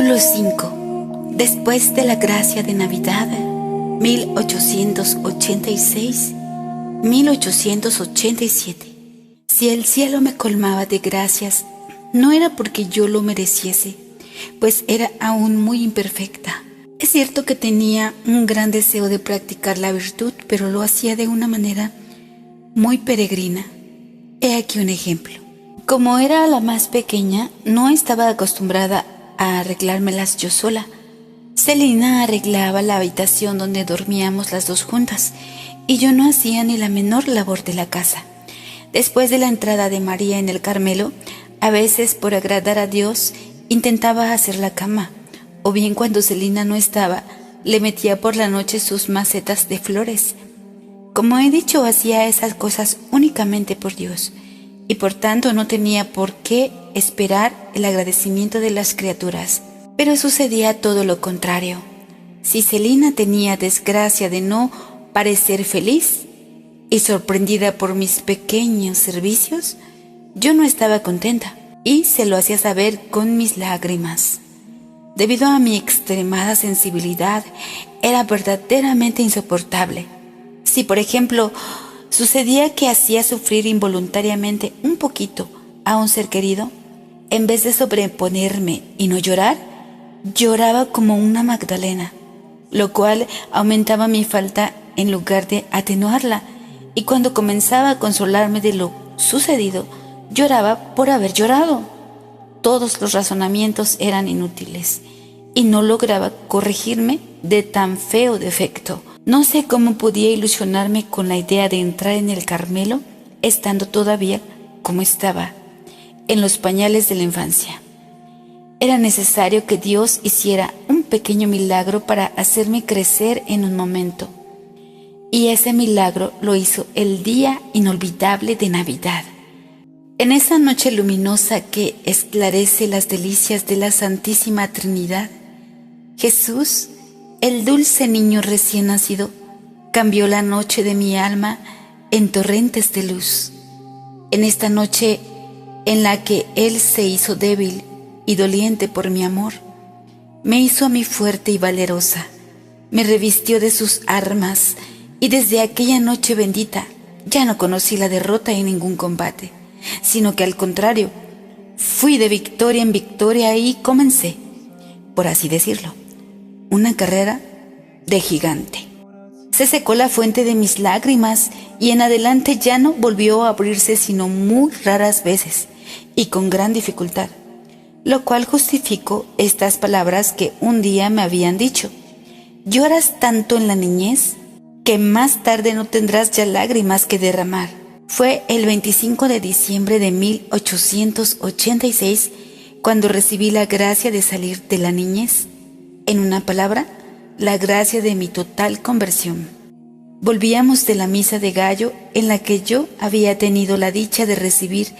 Capítulo 5. Después de la gracia de Navidad, 1886-1887. Si el cielo me colmaba de gracias, no era porque yo lo mereciese, pues era aún muy imperfecta. Es cierto que tenía un gran deseo de practicar la virtud, pero lo hacía de una manera muy peregrina. He aquí un ejemplo. Como era la más pequeña, no estaba acostumbrada a arreglármelas yo sola. Celina arreglaba la habitación donde dormíamos las dos juntas, y yo no hacía ni la menor labor de la casa. Después de la entrada de María en el Carmelo, a veces por agradar a Dios intentaba hacer la cama, o bien cuando Celina no estaba, le metía por la noche sus macetas de flores. Como he dicho, hacía esas cosas únicamente por Dios, y por tanto no tenía por qué esperar el agradecimiento de las criaturas. Pero sucedía todo lo contrario. Si Celina tenía desgracia de no parecer feliz y sorprendida por mis pequeños servicios, yo no estaba contenta y se lo hacía saber con mis lágrimas. Debido a mi extremada sensibilidad, era verdaderamente insoportable. Si, por ejemplo, sucedía que hacía sufrir involuntariamente un poquito a un ser querido, en vez de sobreponerme y no llorar, lloraba como una Magdalena, lo cual aumentaba mi falta en lugar de atenuarla, y cuando comenzaba a consolarme de lo sucedido, lloraba por haber llorado. Todos los razonamientos eran inútiles, y no lograba corregirme de tan feo defecto. No sé cómo podía ilusionarme con la idea de entrar en el Carmelo, estando todavía, como estaba, en los pañales de la infancia. Era necesario que Dios hiciera un pequeño milagro para hacerme crecer en un momento. Y ese milagro lo hizo el día inolvidable de Navidad. En esa noche luminosa que esclarece las delicias de la Santísima Trinidad, Jesús, el dulce niño recién nacido, cambió la noche de mi alma en torrentes de luz. En esta noche en la que Él se hizo débil y doliente por mi amor, me hizo a mí fuerte y valerosa, me revistió de sus armas, y desde aquella noche bendita ya no conocí la derrota en ningún combate, sino que al contrario, fui de victoria en victoria y comencé, por así decirlo, una carrera de gigante. Se secó la fuente de mis lágrimas y en adelante ya no volvió a abrirse sino muy raras veces y con gran dificultad, lo cual justificó estas palabras que un día me habían dicho: lloras tanto en la niñez que más tarde no tendrás ya lágrimas que derramar. Fue el 25 de diciembre de 1886 cuando recibí la gracia de salir de la niñez. En una palabra, la gracia de mi total conversión. Volvíamos de la misa de gallo en la que yo había tenido la dicha de recibir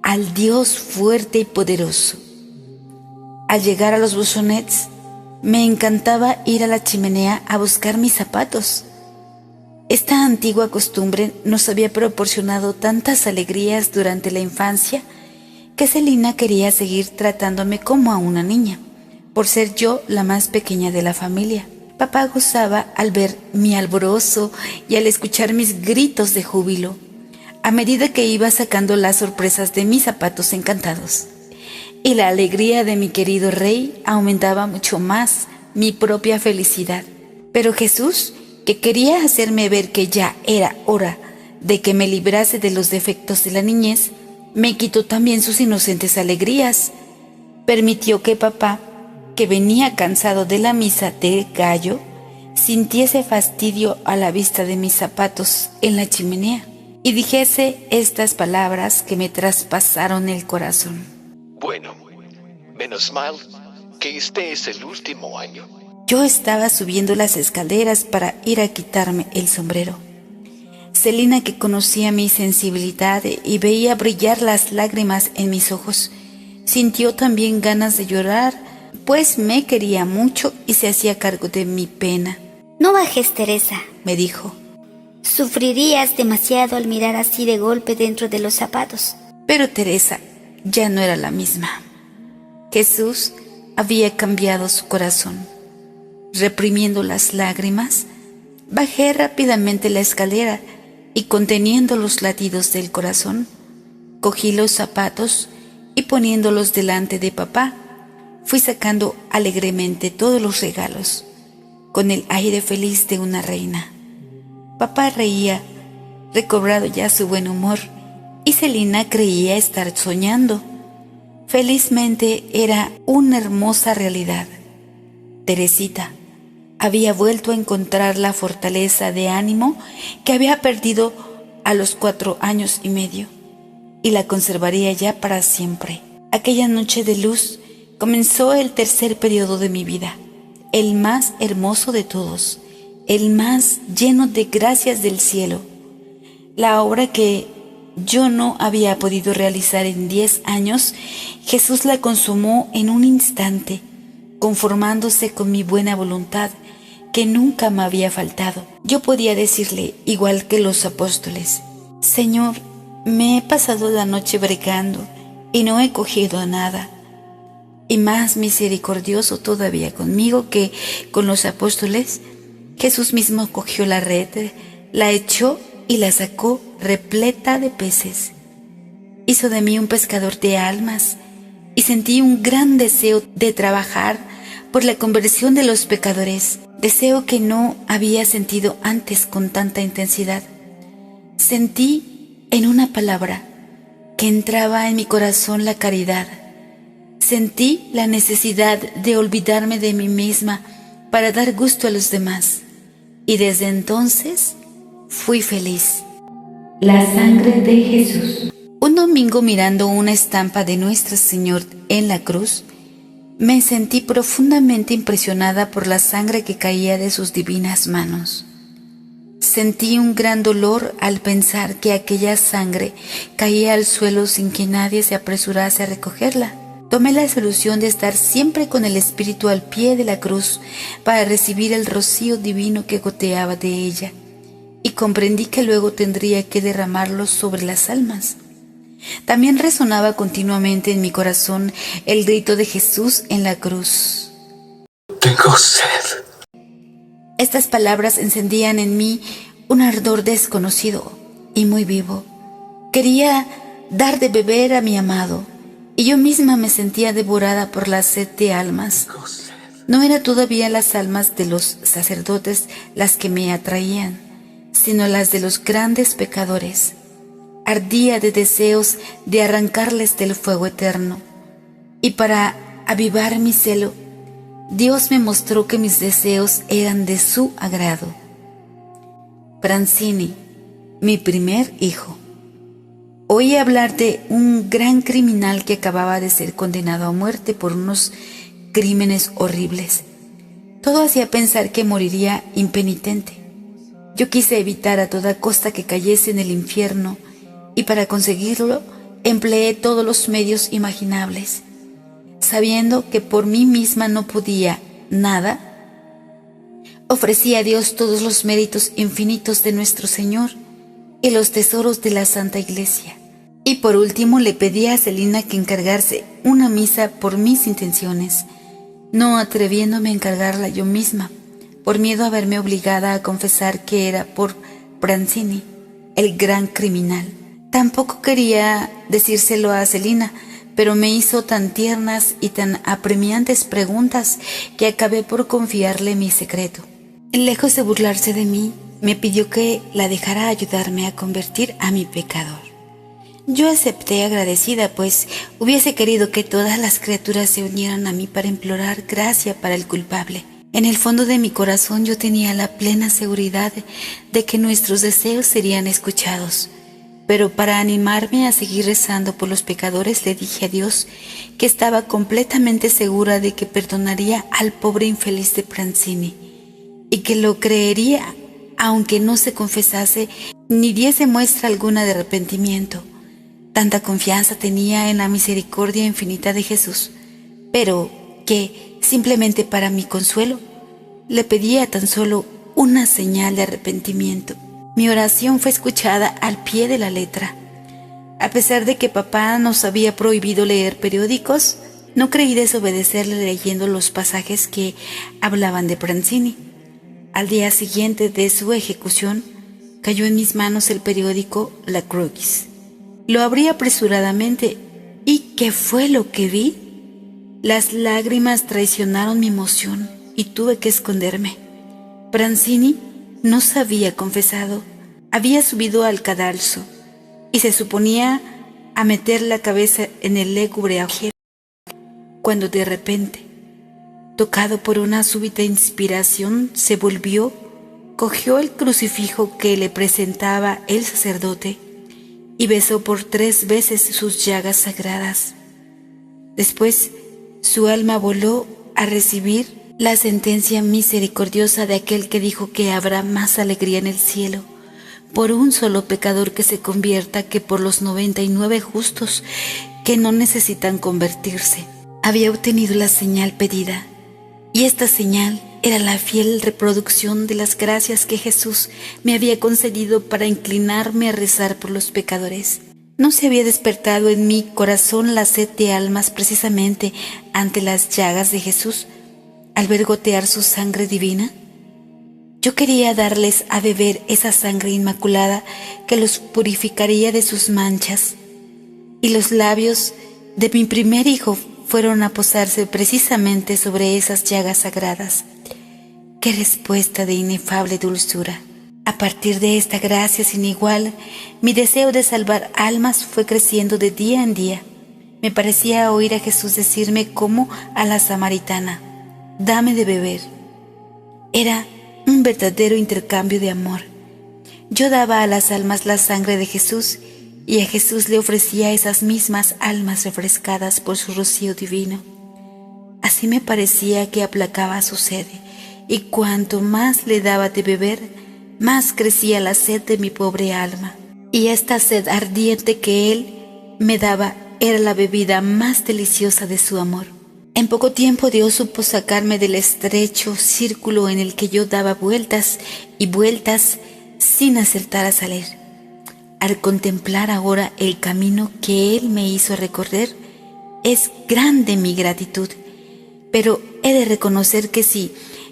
al Dios fuerte y poderoso. Al llegar a los buzonets, me encantaba ir a la chimenea a buscar mis zapatos. Esta antigua costumbre nos había proporcionado tantas alegrías durante la infancia que Celina quería seguir tratándome como a una niña, por ser yo la más pequeña de la familia. Papá gozaba al ver mi alborozo y al escuchar mis gritos de júbilo, a medida que iba sacando las sorpresas de mis zapatos encantados. Y la alegría de mi querido rey aumentaba mucho más mi propia felicidad. Pero Jesús, que quería hacerme ver que ya era hora de que me librase de los defectos de la niñez, me quitó también sus inocentes alegrías. Permitió que papá, que venía cansado de la misa de gallo, sintiese fastidio a la vista de mis zapatos en la chimenea y dijese estas palabras que me traspasaron el corazón. Bueno, menos mal que este es el último año. Yo estaba subiendo las escaleras para ir a quitarme el sombrero. Celina, que conocía mi sensibilidad y veía brillar las lágrimas en mis ojos, sintió también ganas de llorar, pues me quería mucho y se hacía cargo de mi pena. No bajes, Teresa, me dijo. Sufrirías demasiado al mirar así de golpe dentro de los zapatos. Pero Teresa ya no era la misma. Jesús había cambiado su corazón. Reprimiendo las lágrimas, bajé rápidamente la escalera y, conteniendo los latidos del corazón, cogí los zapatos y, poniéndolos delante de papá, fui sacando alegremente todos los regalos, con el aire feliz de una reina. Papá reía, recobrado ya su buen humor, y Celina creía estar soñando. Felizmente era una hermosa realidad. Teresita había vuelto a encontrar la fortaleza de ánimo que había perdido a los 4 años y medio, y la conservaría ya para siempre. Aquella noche de luz comenzó el tercer periodo de mi vida, el más hermoso de todos, el más lleno de gracias del cielo. La obra que yo no había podido realizar en 10 años, Jesús la consumó en un instante, conformándose con mi buena voluntad, que nunca me había faltado. Yo podía decirle, igual que los apóstoles: Señor, me he pasado la noche bregando y no he cogido nada. Y más misericordioso todavía conmigo que con los apóstoles, Jesús mismo cogió la red, la echó y la sacó repleta de peces. Hizo de mí un pescador de almas, y sentí un gran deseo de trabajar por la conversión de los pecadores, deseo que no había sentido antes con tanta intensidad. Sentí, en una palabra, que entraba en mi corazón la caridad. Sentí la necesidad de olvidarme de mí misma para dar gusto a los demás, y desde entonces fui feliz. La sangre de Jesús. Un domingo, mirando una estampa de Nuestra Señora en la cruz, me sentí profundamente impresionada por la sangre que caía de sus divinas manos. Sentí un gran dolor al pensar que aquella sangre caía al suelo sin que nadie se apresurase a recogerla. Tomé la solución de estar siempre con el espíritu al pie de la cruz para recibir el rocío divino que goteaba de ella, y comprendí que luego tendría que derramarlo sobre las almas. También resonaba continuamente en mi corazón el grito de Jesús en la cruz: Tengo sed. Estas palabras encendían en mí un ardor desconocido y muy vivo. Quería dar de beber a mi amado, y yo misma me sentía devorada por la sed de almas. No eran todavía las almas de los sacerdotes las que me atraían, sino las de los grandes pecadores. Ardía de deseos de arrancarles del fuego eterno, y para avivar mi celo, Dios me mostró que mis deseos eran de su agrado. Francini, mi primer hijo. Oí hablar de un gran criminal que acababa de ser condenado a muerte por unos crímenes horribles. Todo hacía pensar que moriría impenitente. Yo quise evitar a toda costa que cayese en el infierno, y para conseguirlo empleé todos los medios imaginables. Sabiendo que por mí misma no podía nada, ofrecí a Dios todos los méritos infinitos de nuestro Señor y los tesoros de la Santa Iglesia. Y por último le pedí a Celina que encargase una misa por mis intenciones, no atreviéndome a encargarla yo misma, por miedo a verme obligada a confesar que era por Francini, el gran criminal. Tampoco quería decírselo a Celina, pero me hizo tan tiernas y tan apremiantes preguntas que acabé por confiarle mi secreto. Lejos de burlarse de mí, me pidió que la dejara ayudarme a convertir a mi pecador. Yo acepté agradecida, pues hubiese querido que todas las criaturas se unieran a mí para implorar gracia para el culpable. En el fondo de mi corazón yo tenía la plena seguridad de que nuestros deseos serían escuchados. Pero para animarme a seguir rezando por los pecadores, le dije a Dios que estaba completamente segura de que perdonaría al pobre infeliz de Francini, y que lo creería aunque no se confesase ni diese muestra alguna de arrepentimiento. Tanta confianza tenía en la misericordia infinita de Jesús, pero que, simplemente para mi consuelo, le pedía tan solo una señal de arrepentimiento. Mi oración fue escuchada al pie de la letra. A pesar de que papá nos había prohibido leer periódicos, No creí desobedecerle leyendo los pasajes que hablaban de Pranzini. Al día siguiente de su ejecución, cayó en mis manos el periódico La Crux. Lo abrí apresuradamente. ¿Y qué fue lo que vi? Las lágrimas traicionaron mi emoción y tuve que esconderme. Pranzini no se había confesado, había subido al cadalso y se suponía a meter la cabeza en el lúgubre agujero, cuando de repente, tocado por una súbita inspiración, se volvió, cogió el crucifijo que le presentaba el sacerdote y besó por 3 veces sus llagas sagradas. Después, su alma voló a recibir la sentencia misericordiosa de aquel que dijo que habrá más alegría en el cielo por un solo pecador que se convierta que por los 99 justos que no necesitan convertirse. Había obtenido la señal pedida, y esta señal era la fiel reproducción de las gracias que Jesús me había concedido para inclinarme a rezar por los pecadores. ¿No se había despertado en mi corazón la sed de almas precisamente ante las llagas de Jesús, al ver gotear su sangre divina? Yo quería darles a beber esa sangre inmaculada que los purificaría de sus manchas, y los labios de mi primer hijo fueron a posarse precisamente sobre esas llagas sagradas. ¡Qué respuesta de inefable dulzura! A partir de esta gracia sin igual, mi deseo de salvar almas fue creciendo de día en día. Me parecía oír a Jesús decirme como a la samaritana: «Dame de beber». Era un verdadero intercambio de amor. Yo daba a las almas la sangre de Jesús, y a Jesús le ofrecía esas mismas almas refrescadas por su rocío divino. Así me parecía que aplacaba su sed, y cuanto más le daba de beber, más crecía la sed de mi pobre alma. Y esta sed ardiente que Él me daba era la bebida más deliciosa de su amor. En poco tiempo Dios supo sacarme del estrecho círculo en el que yo daba vueltas y vueltas sin acertar a salir. Al contemplar ahora el camino que Él me hizo recorrer, es grande mi gratitud, pero he de reconocer que si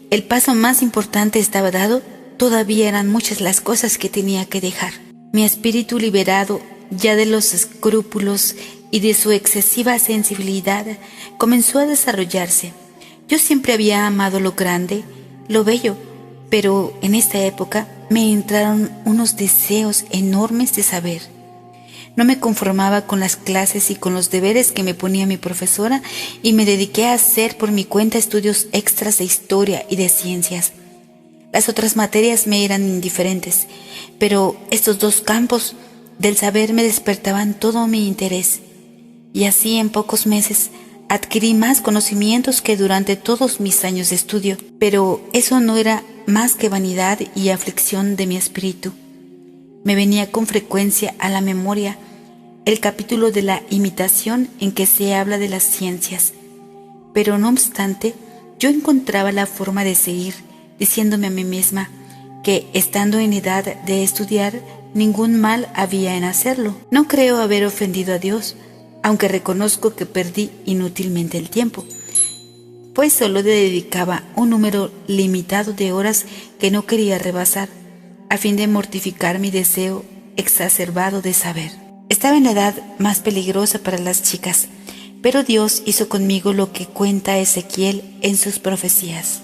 el paso más importante estaba dado, todavía eran muchas las cosas que tenía que dejar. Mi espíritu, liberado ya de los escrúpulos y de su excesiva sensibilidad, comenzó a desarrollarse. Yo siempre había amado lo grande, lo bello, pero en esta época me entraron unos deseos enormes de saber. No me conformaba con las clases y con los deberes que me ponía mi profesora, y me dediqué a hacer por mi cuenta estudios extras de historia y de ciencias. Las otras materias me eran indiferentes, pero estos 2 campos del saber me despertaban todo mi interés, y así en pocos meses adquirí más conocimientos que durante todos mis años de estudio. Pero eso no era más que vanidad y aflicción de mi espíritu. Me venía con frecuencia a la memoria el capítulo de la imitación en que se habla de las ciencias, pero no obstante, yo encontraba la forma de seguir, diciéndome a mí misma que, estando en edad de estudiar, ningún mal había en hacerlo. No creo haber ofendido a Dios, aunque reconozco que perdí inútilmente el tiempo, pues solo le dedicaba un número limitado de horas que no quería rebasar, a fin de mortificar mi deseo exacerbado de saber. Estaba en la edad más peligrosa para las chicas, pero Dios hizo conmigo lo que cuenta Ezequiel en sus profecías.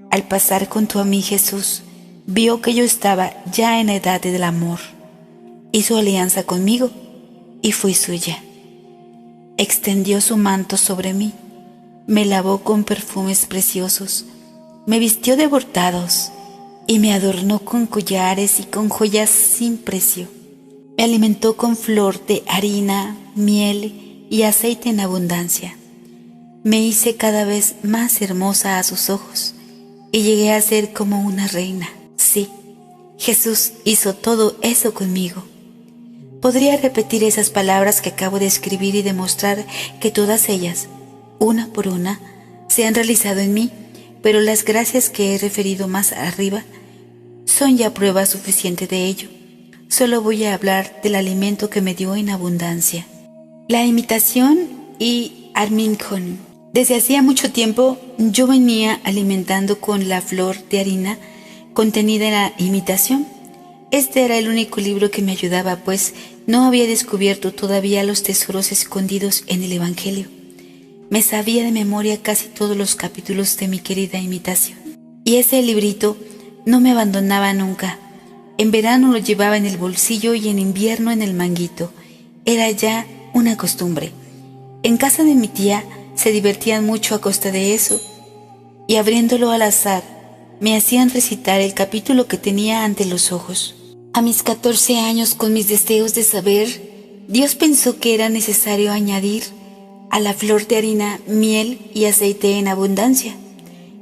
Al pasar junto a mí Jesús, vio que yo estaba ya en la edad del amor. Hizo alianza conmigo y fui suya. Extendió su manto sobre mí, me lavó con perfumes preciosos, me vistió de bordados y me adornó con collares y con joyas sin precio. Me alimentó con flor de harina, miel y aceite en abundancia. Me hice cada vez más hermosa a sus ojos y llegué a ser como una reina. Sí, Jesús hizo todo eso conmigo. Podría repetir esas palabras que acabo de escribir y demostrar que todas ellas, una por una, se han realizado en mí, pero las gracias que he referido más arriba son ya prueba suficiente de ello. Solo voy a hablar del alimento que me dio en abundancia. La imitación y Arminjon. Desde hacía mucho tiempo yo venía alimentando con la flor de harina contenida en la imitación. Este era el único libro que me ayudaba, pues no había descubierto todavía los tesoros escondidos en el Evangelio. Me sabía de memoria casi todos los capítulos de mi querida imitación. Y ese librito no me abandonaba nunca. En verano lo llevaba en el bolsillo y en invierno en el manguito. Era ya una costumbre. En casa de mi tía se divertían mucho a costa de eso, y abriéndolo al azar, me hacían recitar el capítulo que tenía ante los ojos. A mis 14 años, con mis deseos de saber, Dios pensó que era necesario añadir a la flor de harina miel y aceite en abundancia.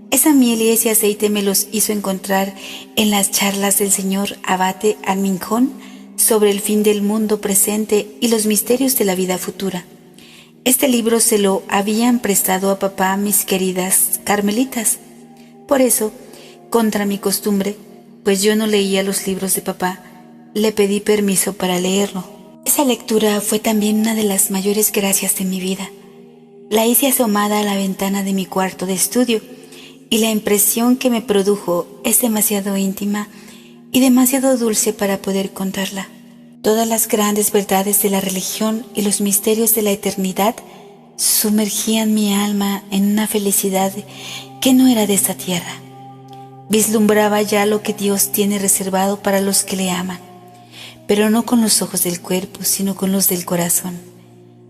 Esa miel y ese aceite me los hizo encontrar en las charlas del señor abate Arminjon sobre el fin del mundo presente y los misterios de la vida futura. Este libro se lo habían prestado a papá mis queridas carmelitas. Por eso, contra mi costumbre, pues yo no leía los libros de papá, le pedí permiso para leerlo. Esa lectura fue también una de las mayores gracias de mi vida. La hice asomada a la ventana de mi cuarto de estudio, y la impresión que me produjo es demasiado íntima y demasiado dulce para poder contarla. Todas las grandes verdades de la religión y los misterios de la eternidad sumergían mi alma en una felicidad que no era de esta tierra. Vislumbraba ya lo que Dios tiene reservado para los que le aman, pero no con los ojos del cuerpo, sino con los del corazón.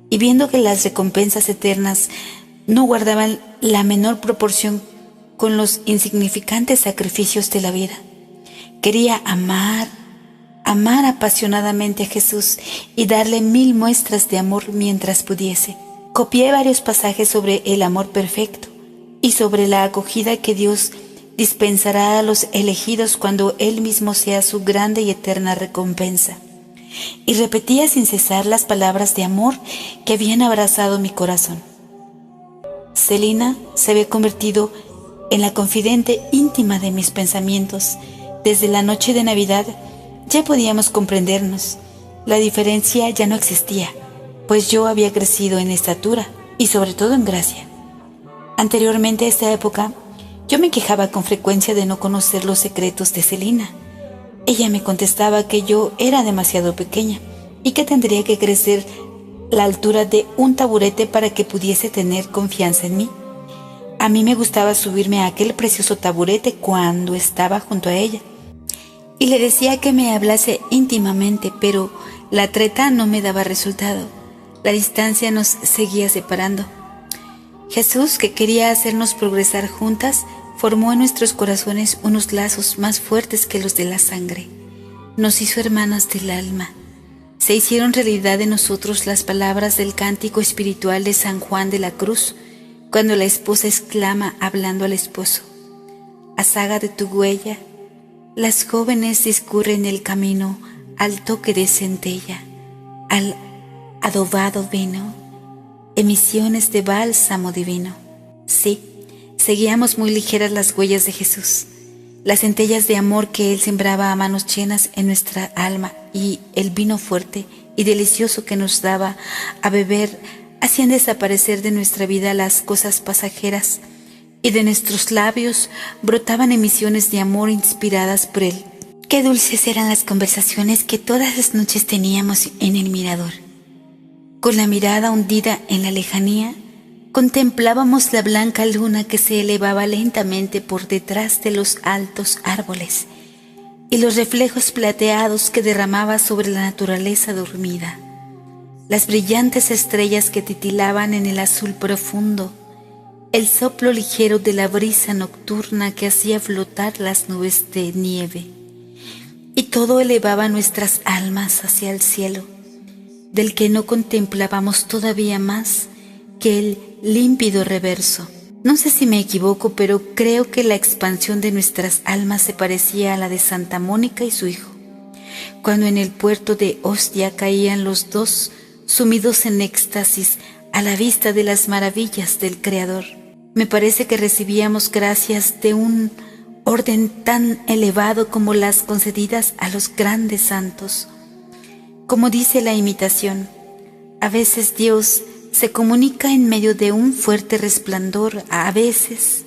Y viendo que las recompensas eternas no guardaban la menor proporción con los insignificantes sacrificios de la vida, quería amar apasionadamente a Jesús y darle 1000 muestras de amor mientras pudiese. Copié varios pasajes sobre el amor perfecto y sobre la acogida que Dios dispensará a los elegidos cuando Él mismo sea su grande y eterna recompensa. Y repetía sin cesar las palabras de amor que habían abrazado mi corazón. Celina se había convertido en la confidente íntima de mis pensamientos. Desde la noche de Navidad ya podíamos comprendernos. La diferencia ya no existía, pues yo había crecido en estatura y sobre todo en gracia. Anteriormente a esta época, yo me quejaba con frecuencia de no conocer los secretos de Celina. Ella me contestaba que yo era demasiado pequeña y que tendría que crecer la altura de un taburete para que pudiese tener confianza en mí. A mí me gustaba subirme a aquel precioso taburete cuando estaba junto a ella, y le decía que me hablase íntimamente, pero la treta no me daba resultado. La distancia nos seguía separando. Jesús, que quería hacernos progresar juntas, formó en nuestros corazones unos lazos más fuertes que los de la sangre. Nos hizo hermanas del alma. Se hicieron realidad en nosotros las palabras del cántico espiritual de San Juan de la Cruz, cuando la esposa exclama hablando al esposo: «Azaga de tu huella, las jóvenes discurren el camino al toque de centella, al adobado vino, emisiones de bálsamo divino». Sí, seguíamos muy ligeras las huellas de Jesús, las centellas de amor que Él sembraba a manos llenas en nuestra alma, y el vino fuerte y delicioso que nos daba a beber hacían desaparecer de nuestra vida las cosas pasajeras, y de nuestros labios brotaban emisiones de amor inspiradas por Él. Qué dulces eran las conversaciones que todas las noches teníamos en el mirador. Con la mirada hundida en la lejanía, contemplábamos la blanca luna que se elevaba lentamente por detrás de los altos árboles y los reflejos plateados que derramaba sobre la naturaleza dormida, las brillantes estrellas que titilaban en el azul profundo, el soplo ligero de la brisa nocturna que hacía flotar las nubes de nieve, y todo elevaba nuestras almas hacia el cielo, del que no contemplábamos todavía más que el límpido reverso. No sé si me equivoco, pero creo que la expansión de nuestras almas se parecía a la de Santa Mónica y su hijo, cuando en el puerto de Ostia caían los dos sumidos en éxtasis a la vista de las maravillas del Creador. Me parece que recibíamos gracias de un orden tan elevado como las concedidas a los grandes santos. Como dice la imitación, a veces Dios se comunica en medio de un fuerte resplandor, a veces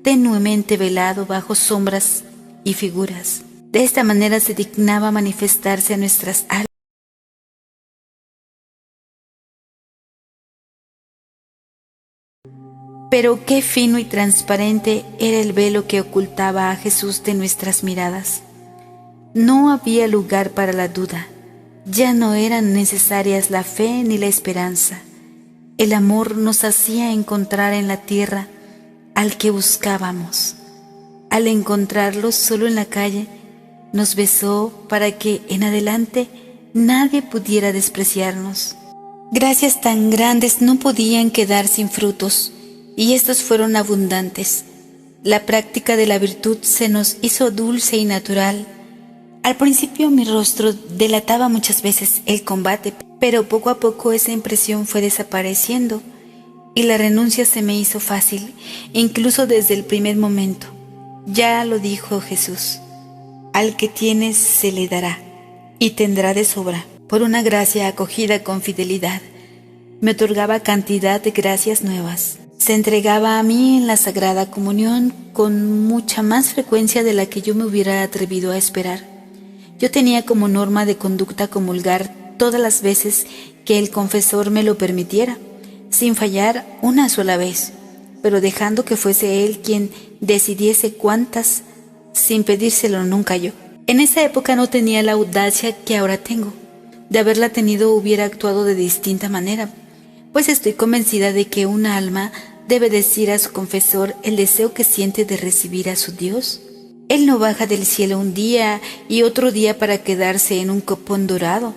tenuemente velado bajo sombras y figuras. De esta manera se dignaba manifestarse a nuestras almas. Pero qué fino y transparente era el velo que ocultaba a Jesús de nuestras miradas. No había lugar para la duda. Ya no eran necesarias la fe ni la esperanza. El amor nos hacía encontrar en la tierra al que buscábamos. Al encontrarlo solo en la calle, nos besó para que en adelante nadie pudiera despreciarnos. Gracias tan grandes no podían quedar sin frutos, y estos fueron abundantes. La práctica de la virtud se nos hizo dulce y natural. Al principio mi rostro delataba muchas veces el combate, pero poco a poco esa impresión fue desapareciendo y la renuncia se me hizo fácil, incluso desde el primer momento. Ya lo dijo Jesús: al que tienes se le dará y tendrá de sobra. Por una gracia acogida con fidelidad, me otorgaba cantidad de gracias nuevas. Se entregaba a mí en la Sagrada Comunión con mucha más frecuencia de la que yo me hubiera atrevido a esperar. Yo tenía como norma de conducta comulgar todas las veces que el confesor me lo permitiera, sin fallar una sola vez, pero dejando que fuese él quien decidiese cuántas, sin pedírselo nunca yo. En esa época no tenía la audacia que ahora tengo. De haberla tenido hubiera actuado de distinta manera, pues estoy convencida de que un alma debe decir a su confesor el deseo que siente de recibir a su Dios. Él no baja del cielo un día y otro día para quedarse en un copón dorado,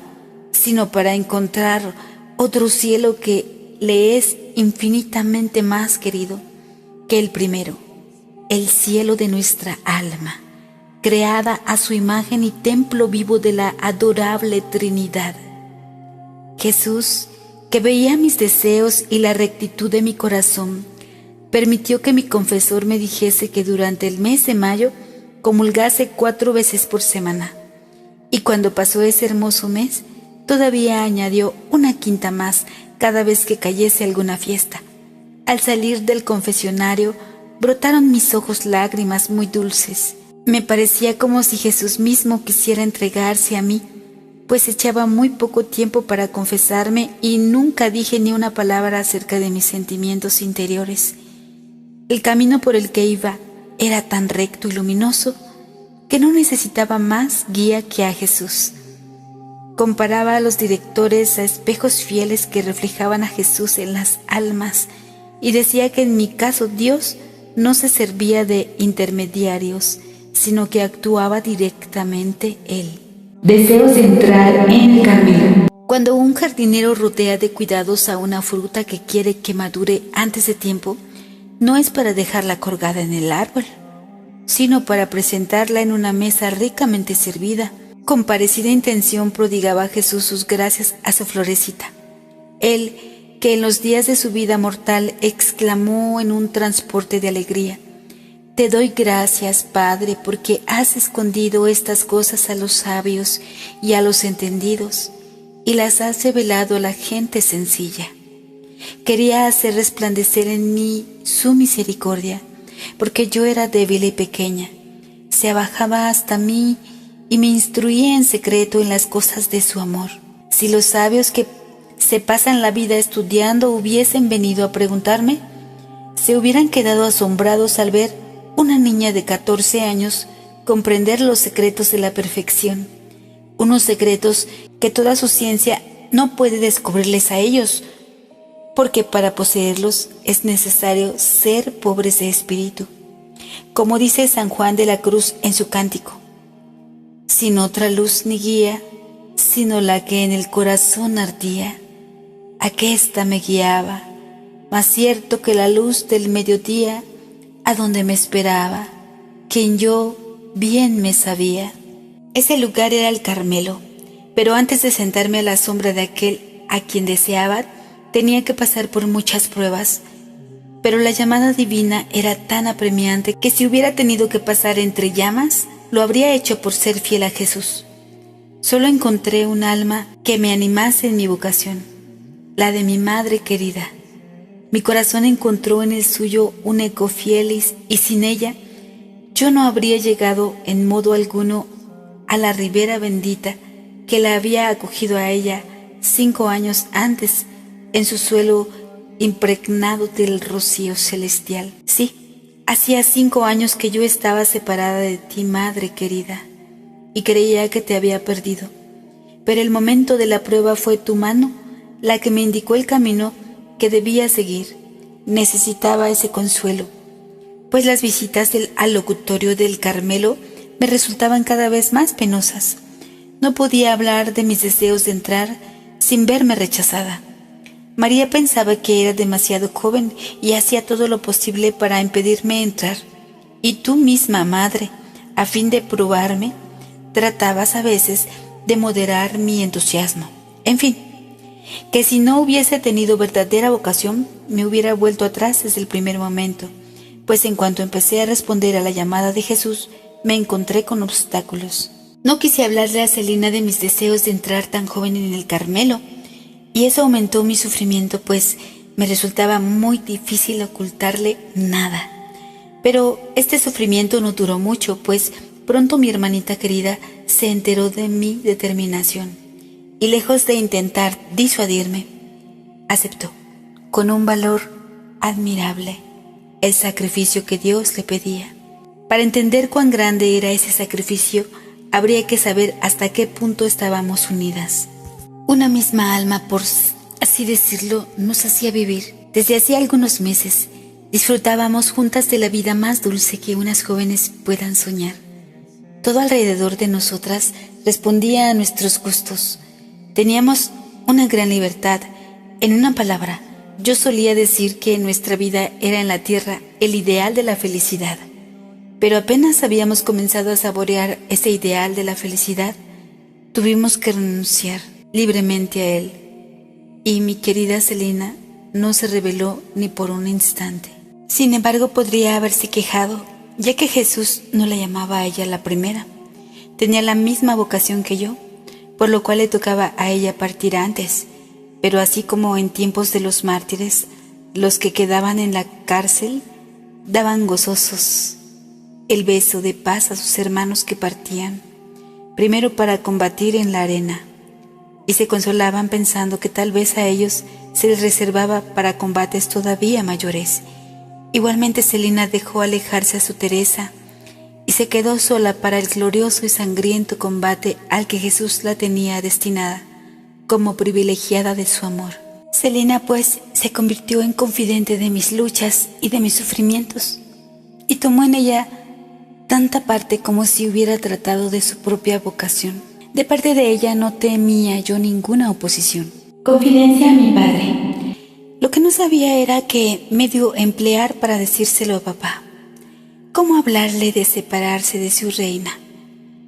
sino para encontrar otro cielo que le es infinitamente más querido que el primero, el cielo de nuestra alma, creada a su imagen y templo vivo de la adorable Trinidad. Jesús, que veía mis deseos y la rectitud de mi corazón, permitió que mi confesor me dijese que durante el mes de mayo comulgase 4 veces por semana, y cuando pasó ese hermoso mes, todavía añadió una quinta más cada vez que cayese alguna fiesta. Al salir del confesionario, brotaron mis ojos lágrimas muy dulces. Me parecía como si Jesús mismo quisiera entregarse a mí, pues echaba muy poco tiempo para confesarme y nunca dije ni una palabra acerca de mis sentimientos interiores. El camino por el que iba era tan recto y luminoso que no necesitaba más guía que a Jesús. Comparaba a los directores a espejos fieles que reflejaban a Jesús en las almas y decía que en mi caso Dios no se servía de intermediarios, sino que actuaba directamente Él. Deseos de entrar en el Carmelo. Cuando un jardinero rodea de cuidados a una fruta que quiere que madure antes de tiempo, no es para dejarla colgada en el árbol, sino para presentarla en una mesa ricamente servida. Con parecida intención prodigaba Jesús sus gracias a su florecita. Él, que en los días de su vida mortal exclamó en un transporte de alegría: Te doy gracias, Padre, porque has escondido estas cosas a los sabios y a los entendidos, y las has revelado a la gente sencilla. Quería hacer resplandecer en mí su misericordia, porque yo era débil y pequeña. Se abajaba hasta mí y me instruía en secreto en las cosas de su amor. Si los sabios que se pasan la vida estudiando hubiesen venido a preguntarme, se hubieran quedado asombrados al ver una niña de 14 años comprender los secretos de la perfección, unos secretos que toda su ciencia no puede descubrirles a ellos, porque para poseerlos es necesario ser pobres de espíritu. Como dice San Juan de la Cruz en su cántico: sin otra luz ni guía, sino la que en el corazón ardía, aquesta me guiaba, más cierto que la luz del mediodía, a donde me esperaba, quien yo bien me sabía. Ese lugar era el Carmelo, pero antes de sentarme a la sombra de aquel a quien deseaba, tenía que pasar por muchas pruebas, pero la llamada divina era tan apremiante que si hubiera tenido que pasar entre llamas, lo habría hecho por ser fiel a Jesús. Solo encontré un alma que me animase en mi vocación. la de mi madre querida. Mi corazón encontró en el suyo un eco fiel y sin ella yo no habría llegado en modo alguno a la ribera bendita que la había acogido a ella 5 años antes en su suelo impregnado del rocío celestial. Sí, hacía 5 años que yo estaba separada de ti, madre querida, y creía que te había perdido. Pero el momento de la prueba fue tu mano la que me indicó el camino que debía seguir. Necesitaba ese consuelo, pues las visitas al locutorio del Carmelo me resultaban cada vez más penosas. No podía hablar de mis deseos de entrar sin verme rechazada. María pensaba que era demasiado joven y hacía todo lo posible para impedirme entrar. Y tú misma, madre, a fin de probarme, tratabas a veces de moderar mi entusiasmo. En fin, que si no hubiese tenido verdadera vocación, me hubiera vuelto atrás desde el primer momento, pues en cuanto empecé a responder a la llamada de Jesús, me encontré con obstáculos. No quise hablarle a Celina de mis deseos de entrar tan joven en el Carmelo, y eso aumentó mi sufrimiento, pues me resultaba muy difícil ocultarle nada. Pero este sufrimiento no duró mucho, pues pronto mi hermanita querida se enteró de mi determinación, y lejos de intentar disuadirme, aceptó, con un valor admirable, el sacrificio que Dios le pedía. Para entender cuán grande era ese sacrificio, habría que saber hasta qué punto estábamos unidas. Una misma alma, por así decirlo, nos hacía vivir. Desde hacía algunos meses, disfrutábamos juntas de la vida más dulce que unas jóvenes puedan soñar. Todo alrededor de nosotras respondía a nuestros gustos. Teníamos una gran libertad. En una palabra, yo solía decir que nuestra vida era en la tierra el ideal de la felicidad. Pero apenas habíamos comenzado a saborear ese ideal de la felicidad, tuvimos que renunciar libremente a él, y mi querida Celina no se rebeló ni por un instante. Sin embargo, podría haberse quejado, ya que Jesús no la llamaba a ella la primera. Tenía la misma vocación que yo, por lo cual le tocaba a ella partir antes, pero así como en tiempos de los mártires, los que quedaban en la cárcel daban gozosos el beso de paz a sus hermanos que partían, primero para combatir en la arena, y se consolaban pensando que tal vez a ellos se les reservaba para combates todavía mayores. Igualmente Celina dejó alejarse a su Teresa y se quedó sola para el glorioso y sangriento combate al que Jesús la tenía destinada como privilegiada de su amor. Celina, pues, se convirtió en confidente de mis luchas y de mis sufrimientos, y tomó en ella tanta parte como si hubiera tratado de su propia vocación. De parte de ella no temía yo ninguna oposición. Confidencia a mi padre. Lo que no sabía era qué medio emplear para decírselo a papá. ¿Cómo hablarle de separarse de su reina?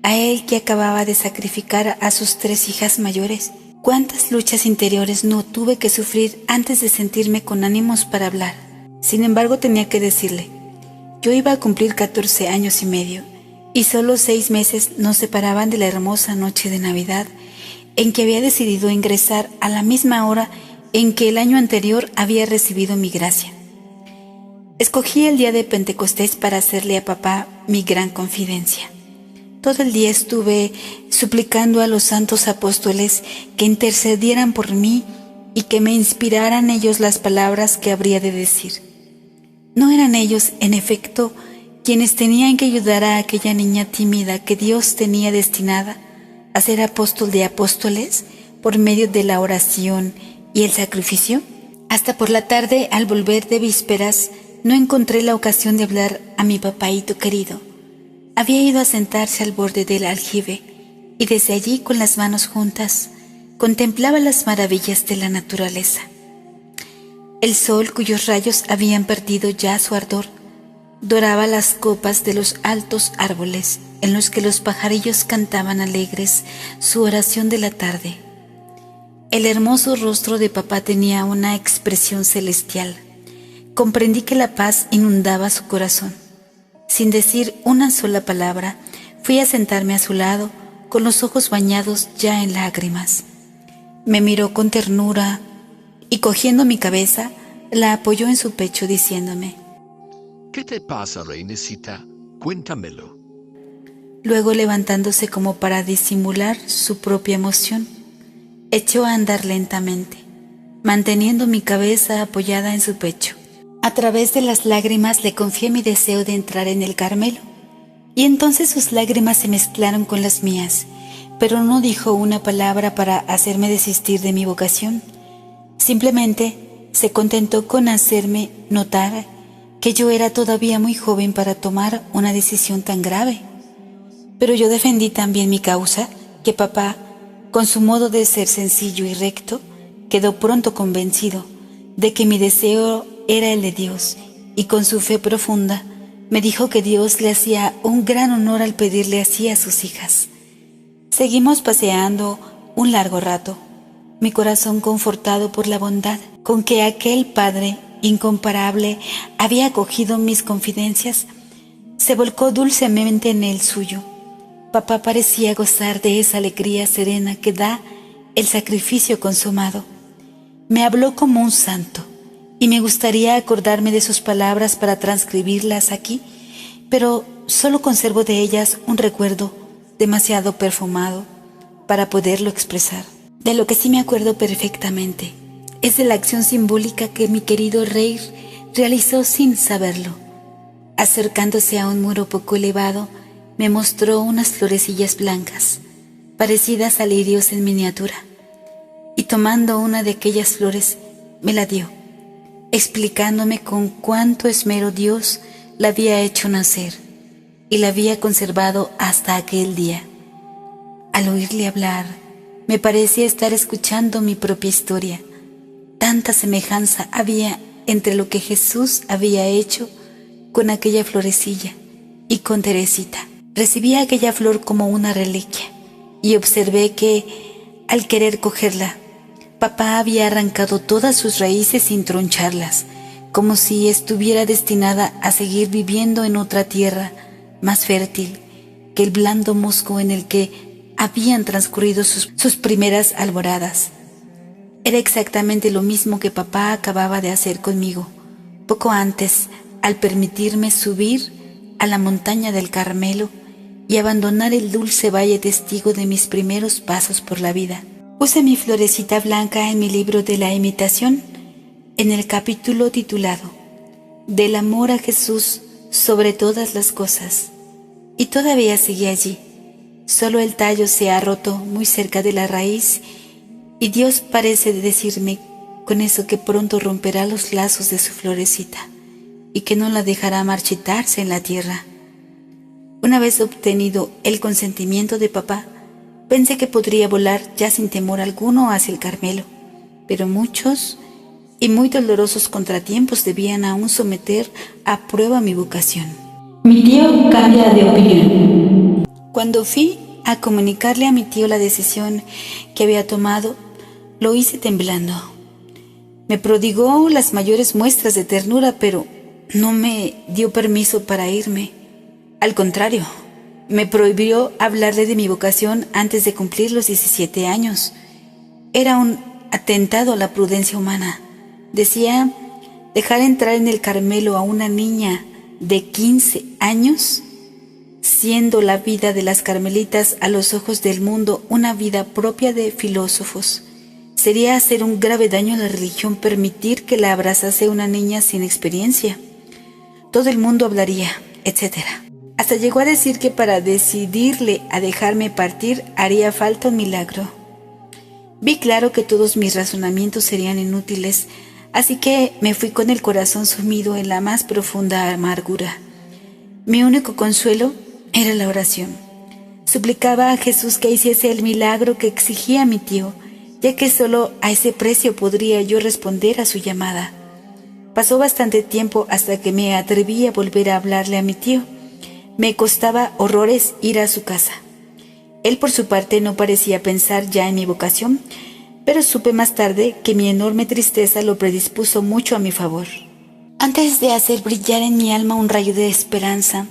A él que acababa de sacrificar a sus 3 hijas mayores. ¿Cuántas luchas interiores no tuve que sufrir antes de sentirme con ánimos para hablar? Sin embargo, tenía que decirle. Yo iba a cumplir 14 años y medio, y solo 6 meses nos separaban de la hermosa noche de Navidad, en que había decidido ingresar a la misma hora en que el año anterior había recibido mi gracia. Escogí el día de Pentecostés para hacerle a papá mi gran confidencia. Todo el día estuve suplicando a los santos apóstoles que intercedieran por mí y que me inspiraran ellos las palabras que habría de decir. ¿No eran ellos, en efecto, quienes tenían que ayudar a aquella niña tímida que Dios tenía destinada a ser apóstol de apóstoles por medio de la oración y el sacrificio? Hasta por la tarde, al volver de vísperas, no encontré la ocasión de hablar a mi papaíto querido. Había ido a sentarse al borde del aljibe y desde allí, con las manos juntas, contemplaba las maravillas de la naturaleza. El sol, cuyos rayos habían perdido ya su ardor, doraba las copas de los altos árboles en los que los pajarillos cantaban alegres su oración de la tarde. El hermoso rostro de papá tenía una expresión celestial. Comprendí que la paz inundaba su corazón. Sin decir una sola palabra, fui a sentarme a su lado, con los ojos bañados ya en lágrimas. Me miró con ternura y cogiendo mi cabeza, la apoyó en su pecho diciéndome: ¿Qué te pasa, Reinecita? Cuéntamelo. Luego, levantándose como para disimular su propia emoción, echó a andar lentamente, manteniendo mi cabeza apoyada en su pecho. A través de las lágrimas le confié mi deseo de entrar en el Carmelo, y entonces sus lágrimas se mezclaron con las mías, pero no dijo una palabra para hacerme desistir de mi vocación. Simplemente se contentó con hacerme notar que yo era todavía muy joven para tomar una decisión tan grave. Pero yo defendí también mi causa, que papá, con su modo de ser sencillo y recto, quedó pronto convencido de que mi deseo era el de Dios, y con su fe profunda me dijo que Dios le hacía un gran honor al pedirle así a sus hijas. Seguimos paseando un largo rato, mi corazón confortado por la bondad con que aquel Padre incomparable había acogido mis confidencias. Se volcó dulcemente en el suyo. Papá parecía gozar de esa alegría serena que da el sacrificio consumado. Me habló como un santo, y me gustaría acordarme de sus palabras para transcribirlas aquí, pero solo conservo de ellas un recuerdo demasiado perfumado para poderlo expresar. De lo que sí me acuerdo perfectamente es de la acción simbólica que mi querido rey realizó sin saberlo. Acercándose a un muro poco elevado, me mostró unas florecillas blancas, parecidas a lirios en miniatura, y tomando una de aquellas flores, me la dio, explicándome con cuánto esmero Dios la había hecho nacer y la había conservado hasta aquel día. Al oírle hablar, me parecía estar escuchando mi propia historia. Tanta semejanza había entre lo que Jesús había hecho con aquella florecilla y con Teresita. Recibí aquella flor como una reliquia y observé que, al querer cogerla, papá había arrancado todas sus raíces sin troncharlas, como si estuviera destinada a seguir viviendo en otra tierra más fértil que el blando musgo en el que habían transcurrido sus primeras alboradas. Era exactamente lo mismo que papá acababa de hacer conmigo, poco antes, al permitirme subir a la montaña del Carmelo y abandonar el dulce valle testigo de mis primeros pasos por la vida. Puse mi florecita blanca en mi libro de la imitación, en el capítulo titulado Del amor a Jesús sobre todas las cosas, y todavía sigue allí. Solo el tallo se ha roto muy cerca de la raíz, y Dios parece decirme con eso que pronto romperá los lazos de su florecita y que no la dejará marchitarse en la tierra. Una vez obtenido el consentimiento de papá, pensé que podría volar ya sin temor alguno hacia el Carmelo, pero muchos y muy dolorosos contratiempos debían aún someter a prueba mi vocación. Mi tío cambia de opinión. Cuando fui a comunicarle a mi tío la decisión que había tomado, lo hice temblando. Me prodigó las mayores muestras de ternura, pero no me dio permiso para irme. Al contrario, me prohibió hablarle de mi vocación antes de cumplir los 17 años. Era un atentado a la prudencia humana. Decía, dejar entrar en el Carmelo a una niña de 15 años, siendo la vida de las carmelitas a los ojos del mundo una vida propia de filósofos. Sería hacer un grave daño a la religión permitir que la abrazase una niña sin experiencia. Todo el mundo hablaría, etc. Hasta llegó a decir que para decidirle a dejarme partir haría falta un milagro. Vi claro que todos mis razonamientos serían inútiles, así que me fui con el corazón sumido en la más profunda amargura. Mi único consuelo era la oración. Suplicaba a Jesús que hiciese el milagro que exigía mi tío, ya que solo a ese precio podría yo responder a su llamada. Pasó bastante tiempo hasta que me atreví a volver a hablarle a mi tío. Me costaba horrores ir a su casa. Él por su parte no parecía pensar ya en mi vocación, pero supe más tarde que mi enorme tristeza lo predispuso mucho a mi favor. Antes de hacer brillar en mi alma un rayo de esperanza,